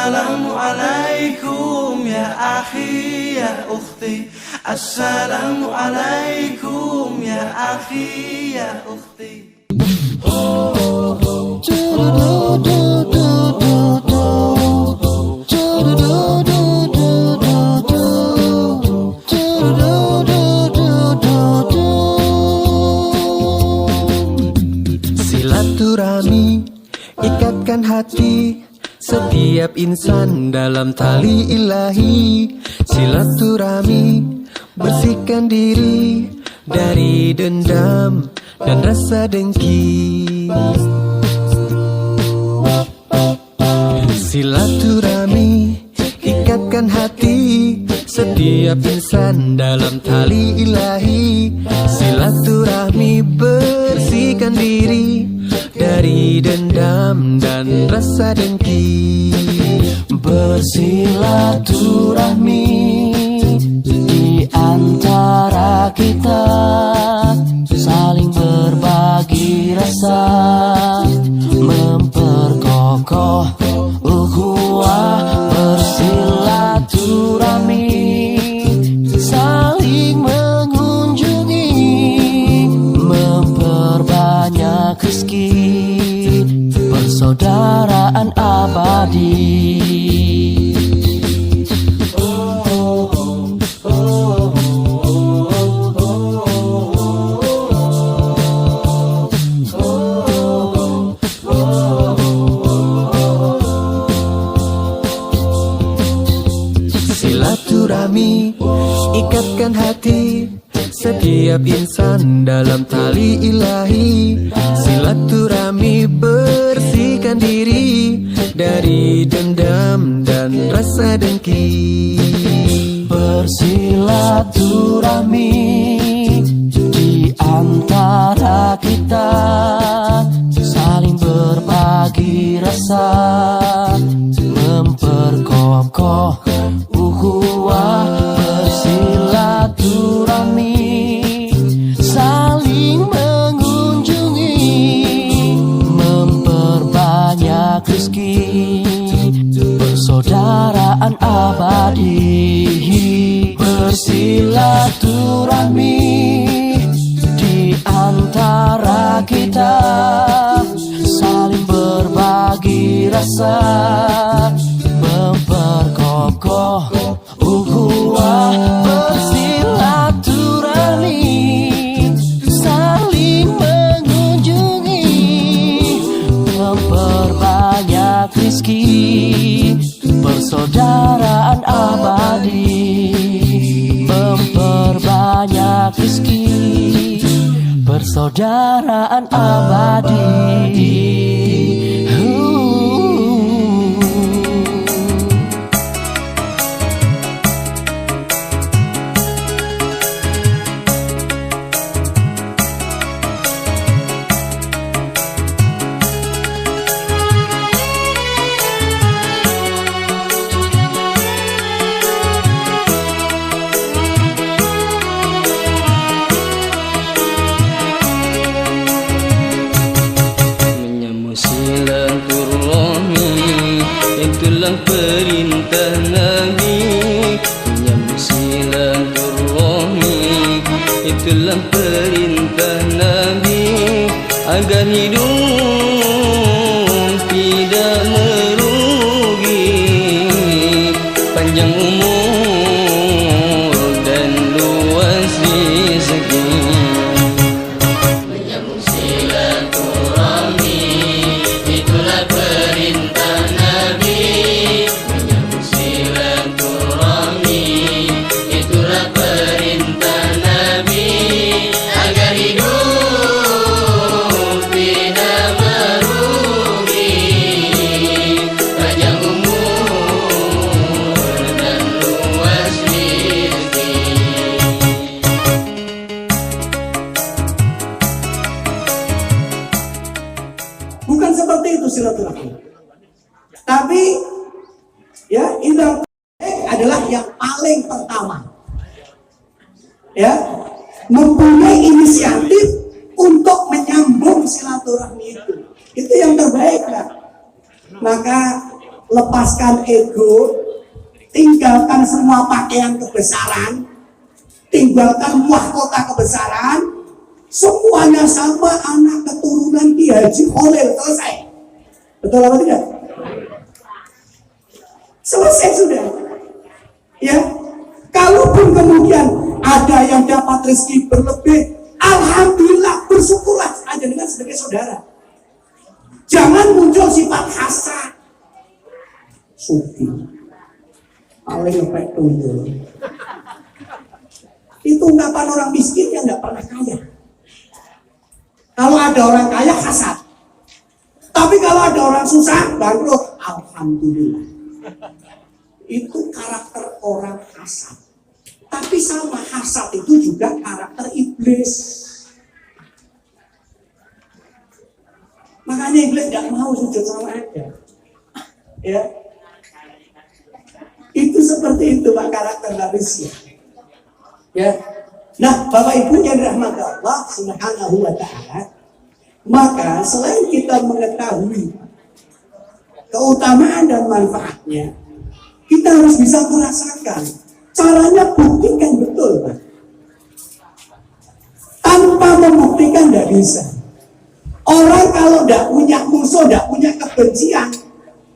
Assalamualaikum ya akhi ya ukhti. Assalamualaikum ya akhi ya ukhti. Silaturahmi ikatkan hati setiap insan dalam tali ilahi. Silaturahmi bersihkan diri dari dendam dan rasa dengki. Silaturahmi ikatkan hati setiap insan dalam tali ilahi. Silaturahmi bersihkan diri dari dendam dan rasa dengki. Bersilaturahmi di antara kita, saling berbagi rasa, memperkokoh ukhuwah. Bersilaturahmi, saling mengunjungi, memperbanyak rezeki, persaudaraan abadi. Silaturahmi ikatkan hati setiap insan dalam tali ilahi. Silaturahmi bersihkan diri dari dendam dan rasa dengki. Bersilaturahmi di antara kita, saling berbagi rasa, memperkokoh ukhuwah. Bersilaturahmi, saling mengunjungi, memperbanyak rezeki, persaudaraan abadi. Bersilaturahmi di antara kita, saling berbagi rasa, memperkokoh ukhuwah. Bersilaturahmi, saling mengunjungi, memperbanyak rezeki, persaudaraan abadi. Memperbanyak rezeki, persaudaraan abadi. Itulah perintah Nabi, menyambut silaturahmi. Itulah perintah Nabi, agar hidup tidak merugi, panjang umur dan luas rezeki. Menyambut silaturahmi, itulah perintah Nabi. Menyambut silaturahmi, itulah perintah Nabi, agar hidup tidak merugi, panjang umur dan luas rezeki. Bukan seperti itu silaturahmi. Tapi ya, indra adalah yang paling pertama. Ya, mempunyai inisiatif untuk menyambung silaturahmi itu. Itu yang terbaik kan. Maka lepaskan ego, tinggalkan semua pakaian kebesaran, tinggalkan mahkota kebesaran, semuanya sama anak keturunan Ki Haji Kholil, selesai. Betul apa tidak? Selesai sudah. Ya, kalaupun kemudian ada yang dapat rezeki berlebih, alhamdulillah, bersyukurlah aja dengan sebagai saudara. Jangan muncul sifat hasad. Suki, paling ngepek tuyul. Itu ungkapan orang miskin yang nggak pernah kaya. Kalau ada orang kaya hasad, tapi kalau ada orang susah bangkrut, alhamdulillah. Itu karakter orang hasad. Tapi sama hasad itu juga karakter iblis. Makanya iblis nggak mau sujud sama Adam. Ya, itu seperti itu Pak, karakter manusia. Ya, nah Bapak Ibu yang dirahmati Allah Subhanahu wa Ta'ala, maka selain kita mengetahui keutamaan dan manfaatnya, kita harus bisa merasakan. Caranya buktikan betul, Pak. Tanpa membuktikan tidak bisa. Orang kalau tidak punya musuh, tidak punya kebencian,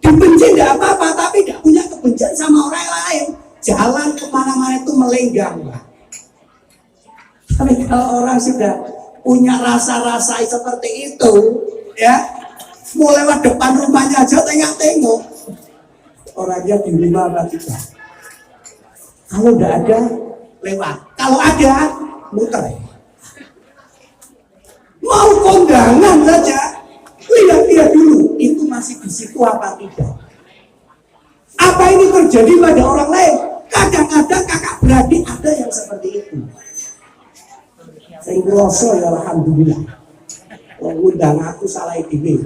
dibenci tidak apa-apa, tapi tidak punya kebencian sama orang lain, jalan kemana-mana itu melenggang, Pak. Tapi kalau orang sudah punya rasa-rasa seperti itu, ya, mau lewat depan rumahnya aja tengok-tengok, orangnya di rumah apa tidak. Kalau tidak ada, lewat. Kalau ada, muter. Mau kondangan saja, lihat dia dulu, itu masih di situ apa tidak. Apa ini terjadi pada orang lain? Kadang-kadang kakak beradik ada yang seperti itu. Saya ngerasa ya alhamdulillah. Mengundang aku salah ide.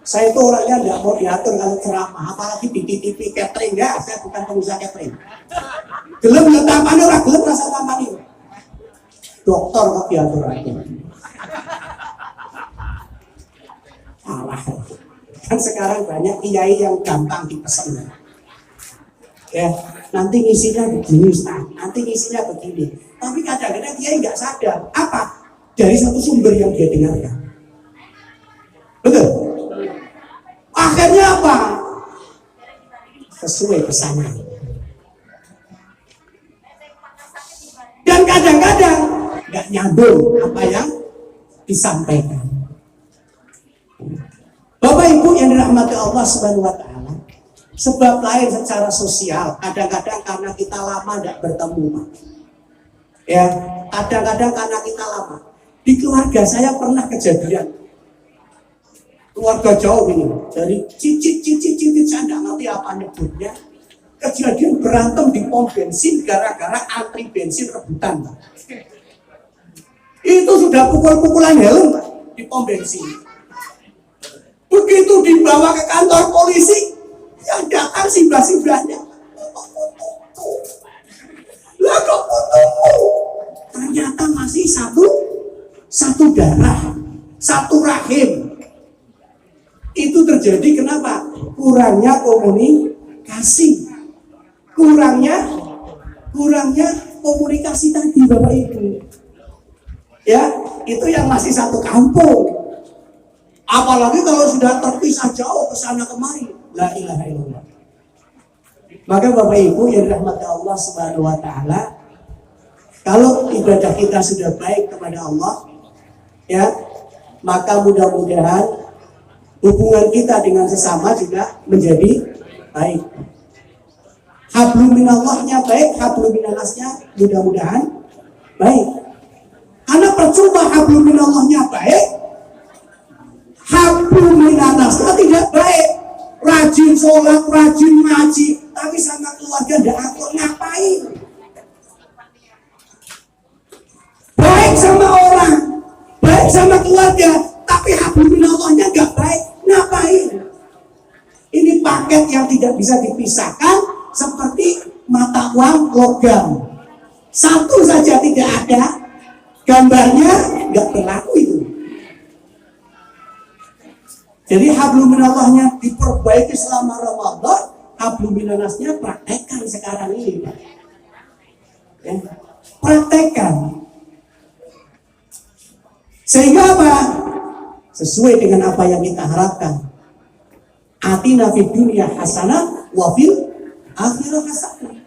Saya itu orangnya tidak mau diatur kalau ceramah, apalagi di TV catering ya. Saya bukan pengusaha catering. Gelem ngetampani orang, gelem rasa tampani. Dokter kok diatur aja. Salah. Kan sekarang banyak kiai yang gampang dipesan. Ya, nanti ngisinya begini Ustaz, nanti ngisinya begini. Tapi kadang-kadang kiai nggak sadar apa dari satu sumber yang dia dengarkan. Betul? Akhirnya apa? Sesuai pesannya. Dan kadang-kadang nggak nyambung apa yang disampaikan. Bapak Ibu yang dirahmati Allah Subhanahu wa Ta'ala, sebab lain secara sosial, kadang-kadang karena kita lama tidak bertemu, Pak. Ya, kadang-kadang karena kita lama. Di keluarga saya pernah kejadian, keluarga jauh ini, dari cicit saya nggak ngerti apa nyebutnya, kejadian berantem di pom bensin gara-gara antri bensin rebutan, Pak. Itu sudah pukul-pukulan helm, Pak, di pom bensin. Begitu dibawa ke kantor polisi, yang datang simbah-simbahnya. Lah kok fotomu? Ternyata masih satu darah, satu rahim. Itu terjadi kenapa? Kurangnya komunikasi. Kurangnya komunikasi tadi Bapak Ibu. Ya, itu yang masih satu kampung. Apalagi kalau sudah terpisah jauh ke sana kemari. La ilaha illallah. Maka Bapak Ibu yang dirahmati Allah Subhanahu wa Ta'ala, kalau ibadah kita sudah baik kepada Allah, ya, maka mudah-mudahan hubungan kita dengan sesama juga menjadi baik. Hablum minallahnya baik, hablum minannasnya mudah-mudahan baik. Karena percuma hablum minallahnya baik, hablum minannasnya tidak baik. Rajin sholat, rajin ngaji, tapi sama keluarga tidak akur, ngapain? Baik sama orang, baik sama keluarga, tapi hablum minallahnya nggak baik, ngapain? Ini paket yang tidak bisa dipisahkan, seperti mata uang logam. Satu saja tidak ada, gambarnya nggak berlaku itu. Jadi hablum minallahnya diperbaiki selama Ramadan, hablum minannasnya praktekkan sekarang ini, Pak. Ya, praktekkan. Sehingga apa? Sesuai dengan apa yang kita harapkan. Atina fid dunya hasanah wa fil akhirah hasanah.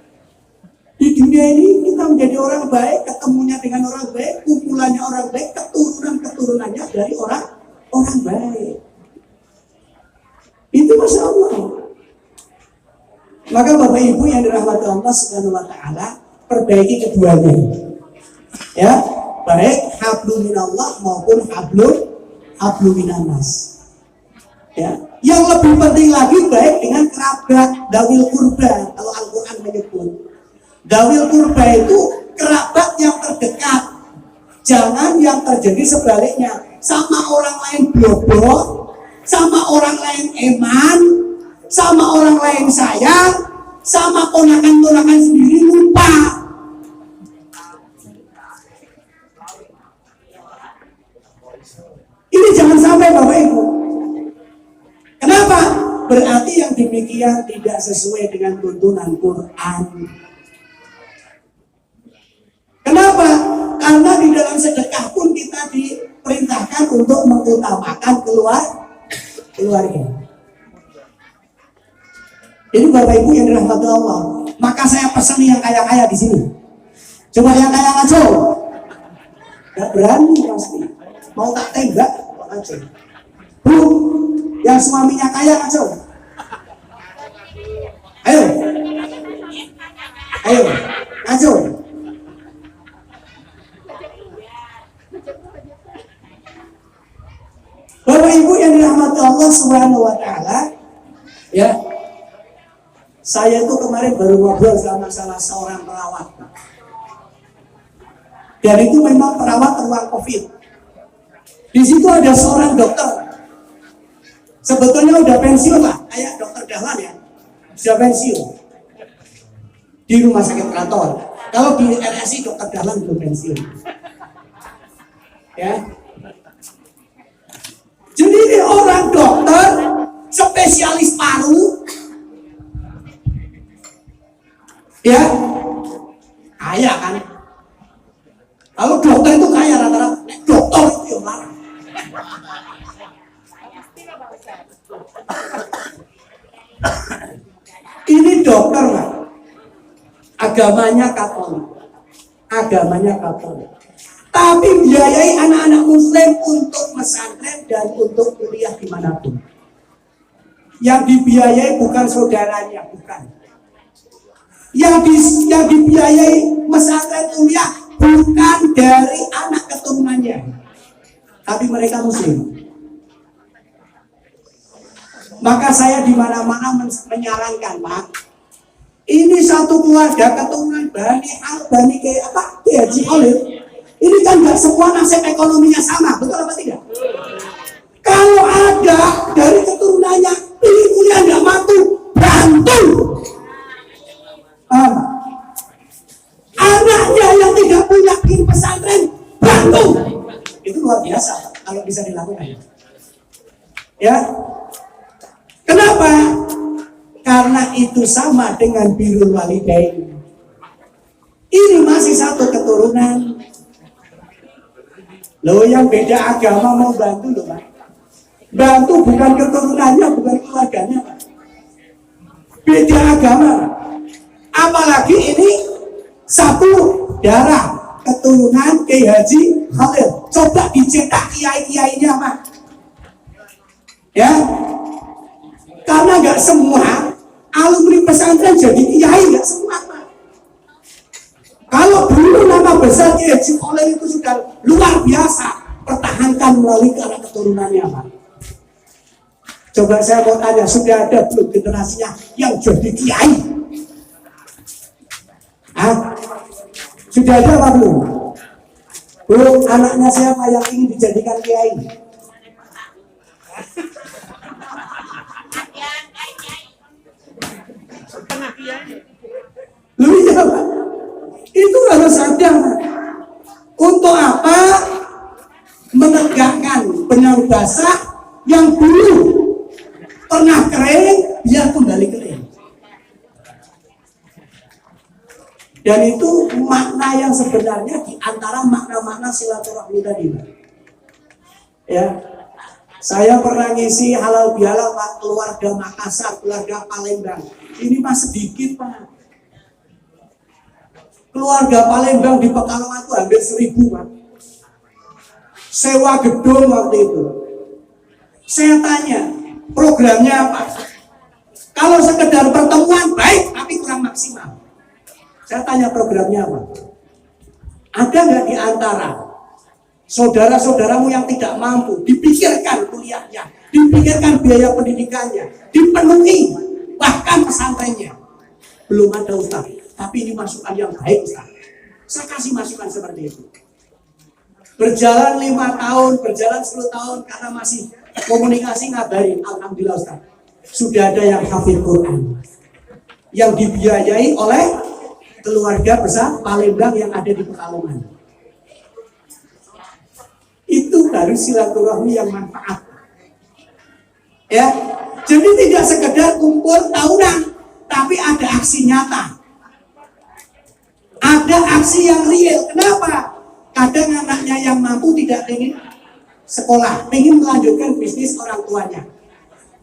Di dunia ini kita menjadi orang baik, ketemunya dengan orang baik, kumpulannya orang baik, keturunan-keturunannya dari orang baik. Itu Masya Allah. Maka Bapak Ibu yang dirahmati Allah Subhanahu wa Ta'ala, perbaiki keduanya. Ya, baik hablum minallah maupun hablum minannas. Ya, yang lebih penting lagi baik dengan kerabat, dawil kurba. Kalau Al-Quran menyebut dawil kurba itu kerabat yang terdekat. Jangan yang terjadi sebaliknya, sama orang lain blobok, sama orang lain eman, sama orang lain sayang, sama ponakan-ponakan sendiri lupa. Ini jangan sampai Bapak Ibu. Kenapa? Berarti yang demikian tidak sesuai dengan tuntunan Quran. Kenapa? Karena di dalam sedekah pun kita diperintahkan untuk mengutamakan keluarga. Jadi Bapak Ibu yang dirahmati Allah, maka saya pesan yang kaya-kaya di sini. Coba yang kaya ngaco. Gak berani pasti. Mau tak tembak, mau ngaco. Bu, yang suaminya kaya ngaco. Ayo, ngaco. Bapak Ibu yang dirahmati Allah Subhanahu wa Ta'ala, ya, saya itu kemarin baru ngobrol sama salah seorang perawat. Dan itu memang perawat ruang COVID. Di situ ada seorang dokter. Sebetulnya udah pensiun lah, kayak dokter Dahlan ya, sudah pensiun di rumah sakit kantor. Kalau di RSI dokter Dahlan belum pensiun. Ya. Jadi ini orang dokter spesialis paru, ya, kaya kan? Kalau dokter itu kaya rata-rata, dokter itu yang larang. Ini dokter lah, agamanya Katolik. Tapi biayai anak-anak muslim untuk pesantren dan untuk kuliah dimanapun. Yang dibiayai bukan saudaranya, bukan. Yang dibiayai pesantren kuliah bukan dari anak keturunannya, tapi mereka muslim. Maka saya di mana-mana menyarankan, Pak, ini satu keluarga keturunan Bani Haji Khalil. Ini kan nggak semua nasib ekonominya sama, betul apa tidak? Kalau ada dari keturunannya pilih kuliah nggak mampu, bantu. Anaknya yang tidak punya pin pesantren, bantu. Itu luar biasa kalau bisa dilakukan. Ya, kenapa? Karena itu sama dengan birrul walidain. Ini masih satu keturunan. Loh, yang beda agama mau bantu loh, Pak. Bantu bukan keturunannya, bukan keluarganya, Pak. Beda agama. Apalagi ini satu darah keturunan Kiai Haji Khalil. Coba dicetak kiai-kiainya, Pak. Ya. Karena nggak semua alumni pesantren jadi kiai, nggak semua, Pak. Kalau dulu nama besar Kiai Haji Khalil itu sudah luar biasa, pertahankan melalui karena keturunannya, Pak. Coba saya mau tanya, sudah ada belum generasinya yang jadi kiai? Sudah ada apa belum? Belum, anaknya siapa yang ingin dijadikan kiai? Lu iya, Pak. Itu harus ada. Untuk apa? Menegakkan benang basah Yang dulu pernah kering, biar kembali kering. Dan itu makna yang sebenarnya di antara makna-makna silaturahmi tadi. Ya, saya pernah ngisi halal bihalal Pak, keluarga Makassar, keluarga Palembang. Ini mah sedikit Pak. Keluarga Palembang di Pekalongan itu hampir 1000 Pak. Sewa gedung waktu itu. Saya tanya, programnya apa? Kalau sekedar pertemuan baik, tapi kurang maksimal. Saya tanya programnya apa? Ada nggak di antara saudara-saudaramu yang tidak mampu, dipikirkan kuliahnya, dipikirkan biaya pendidikannya, dipenuhi bahkan pesantrennya? Belum ada Ustaz, tapi ini masukan yang baik Ustaz. Saya kasih masukan seperti itu. Berjalan 5 tahun, berjalan 10 tahun karena masih komunikasi ngabarin, alhamdulillah Ustaz, sudah ada yang hafid Quran yang dibiayai oleh keluarga besar Palembang yang ada di Pekalongan. Itu baru silaturahmi yang manfaat. Ya, jadi tidak sekedar kumpul tahunan, tapi ada aksi nyata. Ada aksi yang real. Kenapa? Kadang anaknya yang mampu tidak ingin sekolah, ingin melanjutkan bisnis orang tuanya.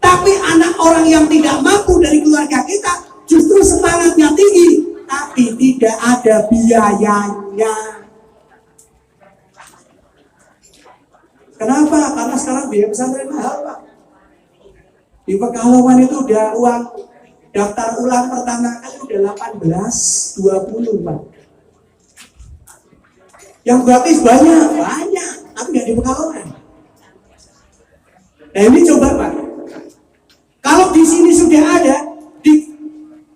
Tapi anak orang yang tidak mampu dari keluarga kita justru semangatnya tinggi, tapi tidak ada biayanya. Kenapa? Karena sekarang biaya pesantren mahal Pak. Di Pekalongan itu udah uang daftar ulang pertama kali udah 18-20 Pak. Yang gratis banyak, tapi nggak di Pekalongan. Nah ini coba Pak, kalau di sini sudah ada, di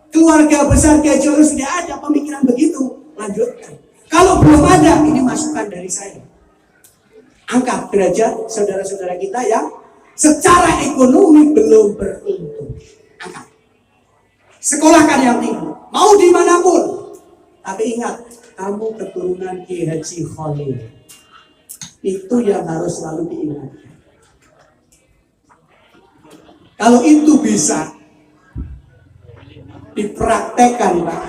keluarga besar Kiai Joro sudah ada pemikiran begitu, lanjutkan. Kalau belum ada, ini masukan dari saya. Angkat derajat saudara-saudara kita yang secara ekonomi belum beruntung. Angkat. Sekolahkan yang tinggi, mau dimanapun. Tapi ingat, kamu keturunan Ki Haji Khalil. Itu yang harus selalu diingat. Kalau itu bisa dipraktekkan Pak,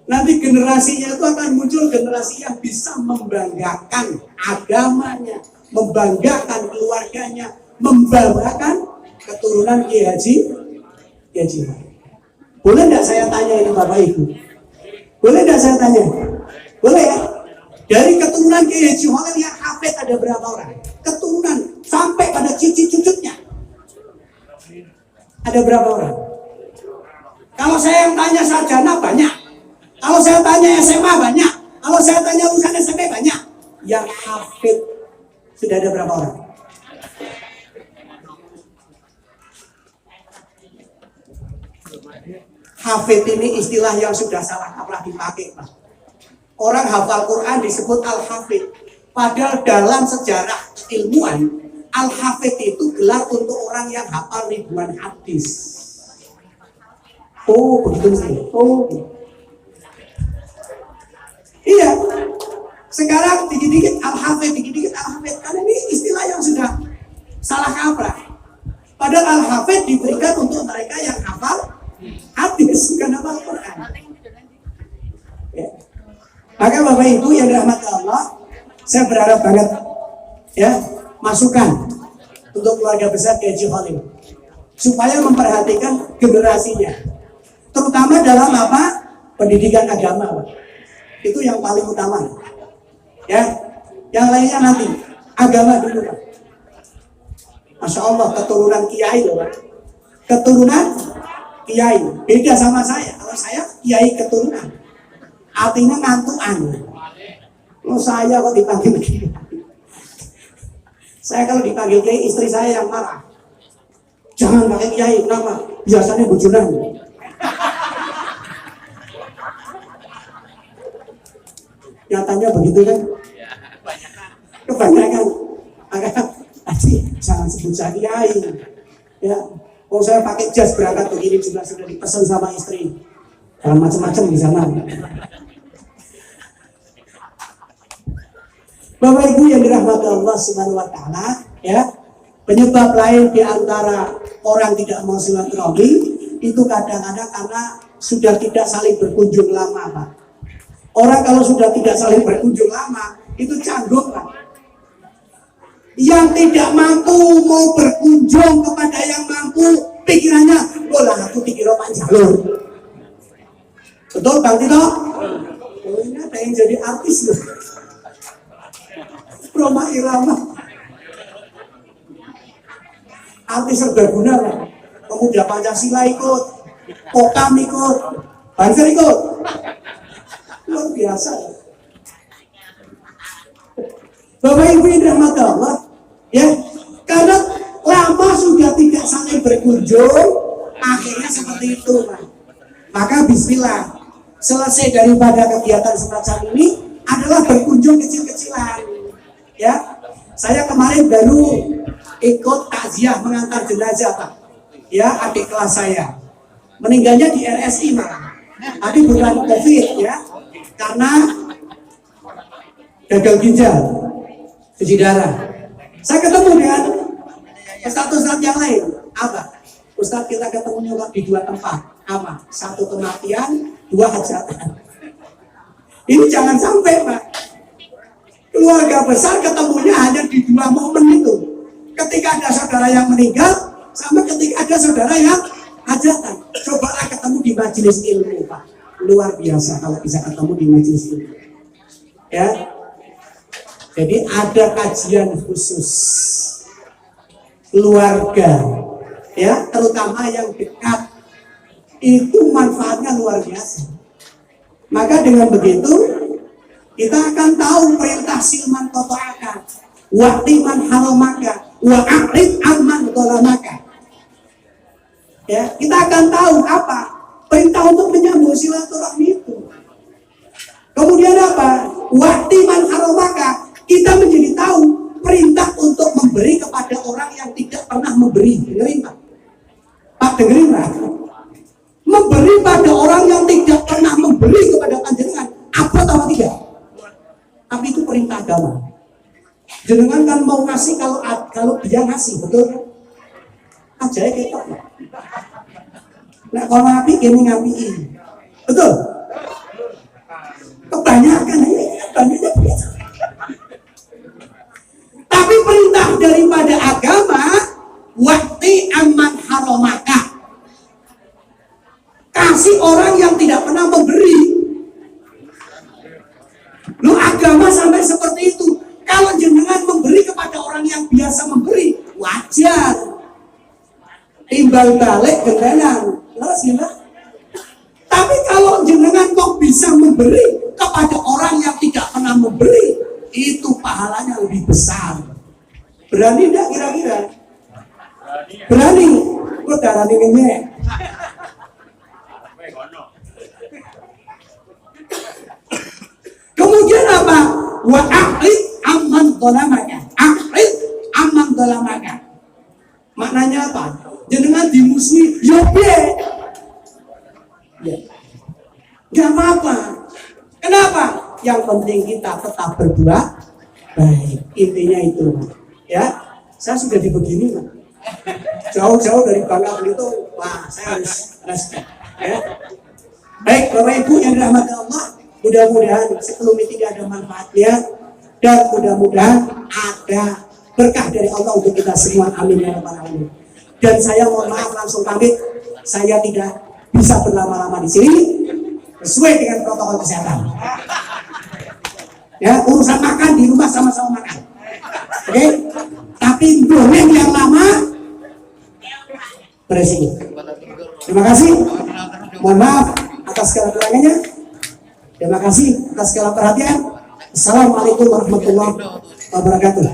nanti generasinya itu akan muncul generasi yang bisa membanggakan agamanya, membanggakan keluarganya, membanggakan keturunan Ki Haji Khalil. Boleh tidak saya tanya ini Bapak Ibu? Boleh tidak saya tanya? Boleh ya? Dari keturunan Kiai Haji Khalil yang hafid ada berapa orang? Keturunan sampai pada cucu-cucunya ada berapa orang? Kalau saya yang tanya sarjana banyak. Kalau saya tanya SMA banyak. Kalau saya tanya lulusan SMP banyak. Yang hafid sudah ada berapa orang? Hafid ini istilah yang sudah salah kaprah dipakai Pak. Orang hafal Quran disebut al-hafid. Padahal dalam sejarah ilmuwan, al-hafid itu gelar untuk orang yang hafal ribuan hadis. Oh begitu sih. Oh iya. Sekarang dikit-dikit al-hafid, dikit-dikit al-hafid. Karena ini istilah yang sudah salah kaprah. Padahal al-hafid diberikan untuk mereka yang hafal hadis, bukan hafal Quran. Ya. Maka Bapak Ibu yang dirahmati Allah, saya berharap banget ya masukan untuk keluarga besar Kiai Haji Khalil supaya memperhatikan generasinya, terutama dalam apa? Pendidikan agama Pak. Itu yang paling utama ya. Yang lainnya nanti agama dulu Pak. Masya Allah, keturunan kiai loh Pak. Keturunan kiai beda sama saya. Kalau saya kiai keturunan, artinya ngantuan. Kalau saya kok dipanggil kiai, saya kalau dipanggil kiai istri saya yang marah. Jangan pakai kiai, kenapa? Biasanya bujuran. Nyatanya begitu kan? Kebanyakan. Maka jangan sebut saya kiai. Ya, kalau saya pakai jas berangkat begini juga sudah dipesan sama istri. Jangan macam-macam di sana. Bapak Ibu yang dirahmati Allah Subhanahu wa taala, ya. Penyebab lain di antara orang tidak mau silaturahmi itu kadang-kadang karena sudah tidak saling berkunjung lama, Pak. Orang kalau sudah tidak saling berkunjung lama itu canggung, Pak. Yang tidak mampu mau berkunjung kepada yang mampu, pikirannya, oh lah aku dikira Pak Jalur. Betul Bang Tito? Oh, ini ada yang jadi artis loh. Roma Irama. Artis serbaguna lah. Pemuda Pancasila ikut, Pokam ikut, Banser ikut. Luar biasa. Bapak Ibu yang dirahmati Allah, ya, karena lama sudah tidak saling berkunjung, akhirnya seperti itu, Pak. Maka bismillah, selesai daripada kegiatan semacam ini adalah berkunjung kecil-kecilan. Ya, saya kemarin baru ikut takziah mengantar jenazah, Pak. Ya, adik kelas saya meninggalnya di RSI, Pak. Tapi bukan COVID, ya, karena gagal ginjal, cuci darah. Saya ketemu dengan ustadz yang lain. Apa? Ustadz kita ketemunya di dua tempat. Apa? Satu kematian, dua hajatan. Ini jangan sampai, Pak. Keluarga besar ketemunya hanya di dua momen itu. Ketika ada saudara yang meninggal, sama ketika ada saudara yang hajatan. Cobalah ketemu di majelis ilmu, Pak. Luar biasa kalau bisa ketemu di majelis ilmu. Ya. Jadi ada kajian khusus keluarga, ya, terutama yang dekat, itu manfaatnya luar biasa. Maka dengan begitu kita akan tahu perintah silman tota'aka, wa'timan haramaka, wa'arid amman dolamaka. Ya, kita akan tahu apa perintah untuk menyambung silaturahmi itu. Kemudian apa? Wa'timan haramaka, kita menjadi tahu perintah untuk memberi kepada orang yang tidak pernah memberi. Dengerin, Pak. Pak, dengerin, Pak. Memberi pada orang yang tidak pernah memberi kepada panjenengan, apa atau tidak? Tapi itu perintah agama. Jenengan kan mau ngasih kalau dia ngasih, betul? Aja ya kita. Nah, kalau ngapi ini ngapiin, betul? Kebanyakan ini, kebanyakan biasa. Tapi perintah daripada agama, wa'ti amman haramaka. Kasih orang yang tidak pernah memberi. Lu agama sampai seperti itu. Kalau jenengan memberi kepada orang yang biasa memberi, wajar. Timbal balik gendanan. Terus gimana? Tapi kalau jenengan kok bisa memberi kepada orang yang tidak pernah memberi, itu pahalanya lebih besar. Berani enggak kira-kira? Berani. Lu darani ngene. Kemudian apa? Wa a'rid amman dolamaka. A'rid amman dolamaka. Maknanya apa? Jenengan dimusuhi, ya piye? Ya. Gak apa-apa. Kenapa? Yang penting kita tetap berbuat baik. Intinya itu, ya. Saya sudah dibegini, Pak. Jauh-jauh dari Bangka Belitung. Wah, saya harus respect, ya. Baik, Bapak Ibu yang dirahmati Allah, mudah-mudahan sebelum ini ada manfaatnya dan mudah-mudahan ada berkah dari Allah untuk kita semua. Amin ya rabbal alamin. Dan saya mohon maaf langsung pamit, saya tidak bisa berlama-lama di sini sesuai dengan protokol kesehatan. Ya, urusan makan di rumah sama-sama makan. Oke? Tapi dongeng yang lama beresiko. Terima kasih. Mohon maaf atas segala kekurangannya. Terima kasih atas segala perhatian. Assalamualaikum warahmatullahi wabarakatuh.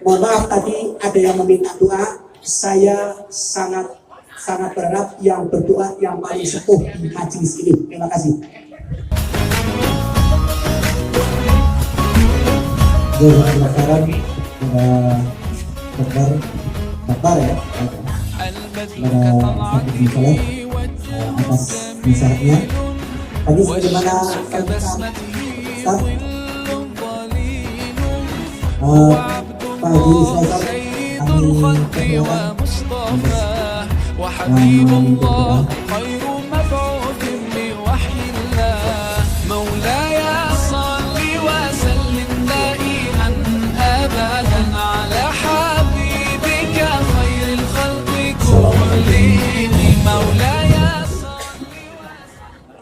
Mohon maaf tadi ada yang meminta doa. Saya sangat berharap yang berdoa yang paling sepuh di majelis ini. Terima kasih. Penasaran pada Bakar ya, pada Sakit Misalnya atas misalnya. Tadi sebagaimana Ustaz Pak Haji Ismail kami persilakan وحبيب الله خير مبعوث بوحي الله مولاي صل وسلم دائما ابدا على حبيبك خير الخلق كلهم مولاي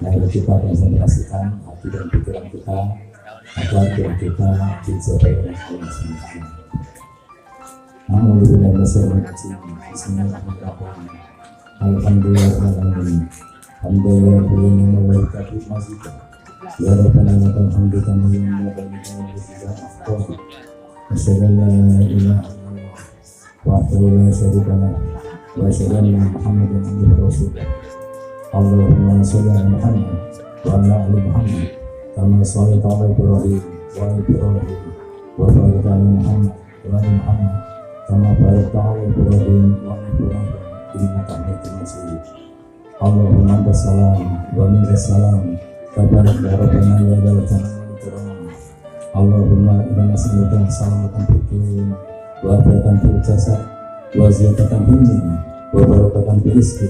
Mari kita konsentrasikan hati dan pikiran kita agar doa kita dijaga oleh Allah SWT. Bismillahirrahmanirrahim. Alhamdulillahirrahmanirrahim. Alhamdulillah wabarakatuh masjid. Ya Rabbana lakal hamdu kama yanbaghi li wajhika afdal. Asyhadu an la ilaha illallah wahdahu la syarika lah wa asyhadu anna Muhammadan abduhu wa rasuluh. Allahumma sholli ala Muhammad wa ala ali Muhammad kama shallaita ala Ibrahim wa ala Ibrahim wa barik ala Muhammad wa ala Muhammad kama barakta ala Ibrahim wa ala Ibrahim innaka Hamidum Majid. Allahumma antas salam wa minkas salam tabarak ya rabbana ya dzal jalali wal ikram. Allahumma inna nas'aluka salamatan fid din wa afiatan fil jasad wa ziyadatan fil ilmi wa barakatan fil rizqi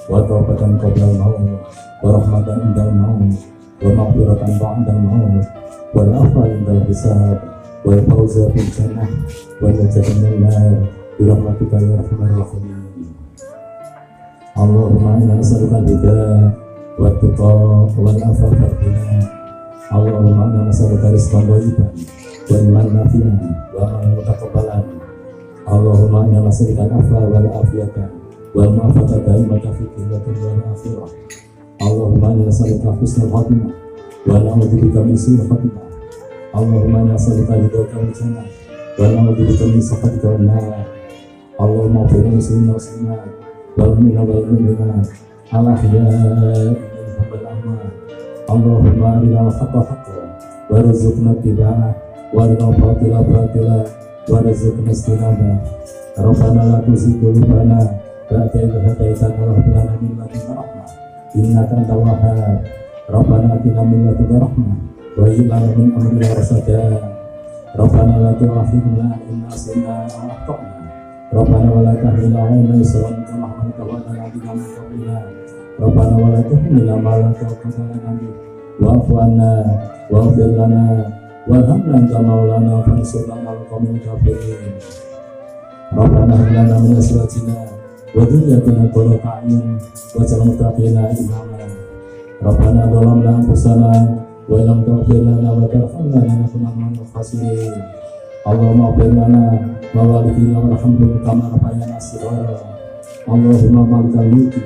wa taubatan qabla al-maut wa rahmatan indal maut wa maghfiratan ba'dal maut wal afwa indal hisab wal fawza fil jannah wal najata minal nar bi rahmatika ya arhamar rahimin. Allahumma inna nas'aluka al-huda wat tuqa wal afafa wal ghina. Allahumma inna nas'aluka rizqan thayyiban wa ilman nafi'an wa amalan mutaqabbalan. Allahumma inna nas'aluka al-afwa wal afiyata wal mu'afata daimata fi dunyati wal akhirah. Allahumma inna nas'aluka husnal khatimah wa na'udzubika min su'il khatimah. Allahumma inna nas'aluka ridhaka wal jannah wa na'udzubika min sakhatika wan nar. Allahumma ighfir lil muslimina wal muslimat wal mu'minina wal mu'minat al ahya'i minhum wal amwat. Allahumma arina al-haqqa haqqan warzuqna ittiba'ah wa arina al-batila batila warzuqna ijtinabah. Rabbana la tuzigh qulubana ba'da idh hadaytana wa hab lana min ladunka rahmah innaka antal wahhab. Rabbana atina min ladunka rahmah wa hayyi' lana min amrina rashada. Rabbana la tu'akhidhna in nasina aw akhtana. Rabbana wa la tahmil 'alaina isran kama hamaltahu 'ala alladziina min qablina. Rabbana wa la tuhammilna ma la taqata lana bih wa'fu 'anna waghfir lana warhamna anta maulana fansurna 'alal qawmil kafirin. Rabbana hab lana min azwajina wa dhurriyyatina qurrata a'yun waj'alna lil muttaqina imama. Rabbana zalamna anfusana wa illam taghfir lana wa tarhamna lanakunanna minal khasirin. Allahumma ighfir lana wa walidina warhamhum kama rabbayana shighara. Allahumma malikal mulki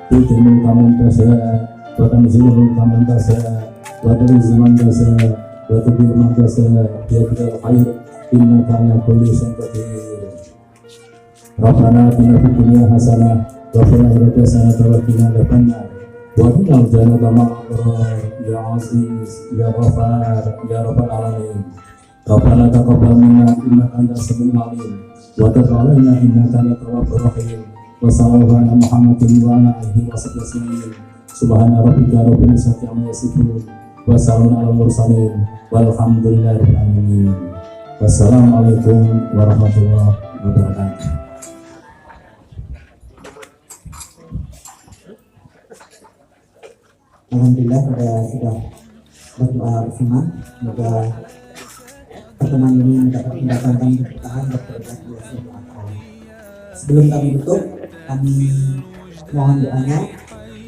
tu'til mulka man tasha' wa tanzi'ul mulka man tasha' wa tu'izzu man tasha' wa tudhillu man tasha' bi yadikal khair innaka 'ala kulli shay'in qadir. Rabbana atina fid dunya hasanah wa fil akhirati hasanah wa qina adzabannar wa qina jannata ma'ar ya aziz ya ghafar ya rabbal alamin. Rabbana taqabbal minna innaka antas samiul alim wa tub 'alaina innaka antat tawwabur rahim. Wa sallallahu ala Muhammadin wa ala alihi wa sahbihi. Subhana rabbika rabbil izzati amma yasifun wa salamun alal mursalin walhamdulillahi rabbil alamin. Wassalamualaikum warahmatullahi wabarakatuh. Alhamdulillah sudah berdoa bersama. Semoga pertemuan ini mendatangkan keberkahan berkat Allah SWT. Sebelum kami tutup, kami mohon doanya.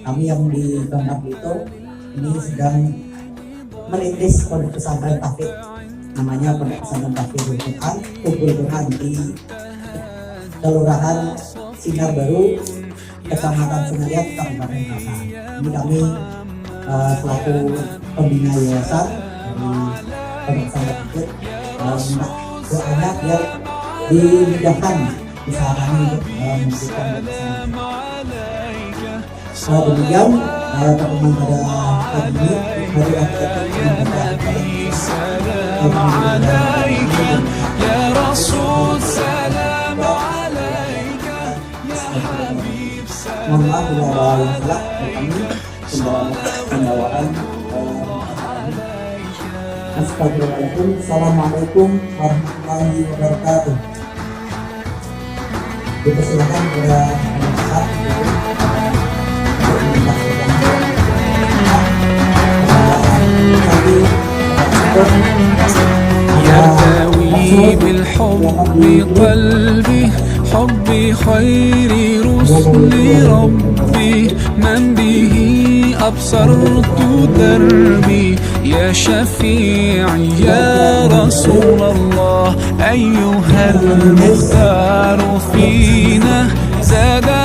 Kami yang di Bangka Belitung ini sedang merintis pondok pesantren tahfidz, namanya pondok pesantren tahfidz Quran Kubul Quran di Kelurahan Sinar Baru, Kecamatan Senariat, Kabupaten Klaten. Ini kami selaku pembina yayasan dari pondok pesantren tahfidz minta doanya biar dimudahkan usaha kami untuk memberikan pesantren. Demikian pertemuan pada hari ini. Mari kita ya Rasul salam alaika ya Habib salam. mohon maaf bila ada yang salah dari kami pembawaan Astagfirullahaladzim. Assalamualaikum warahmatullahi wabarakatuh. Dipersilakan kepada Ustaz يرتوي بالحب قلبي حبي خير رسل ربي من به أبصرت دربي يا شفيعي يا رسول الله أيها المختار فينا زاد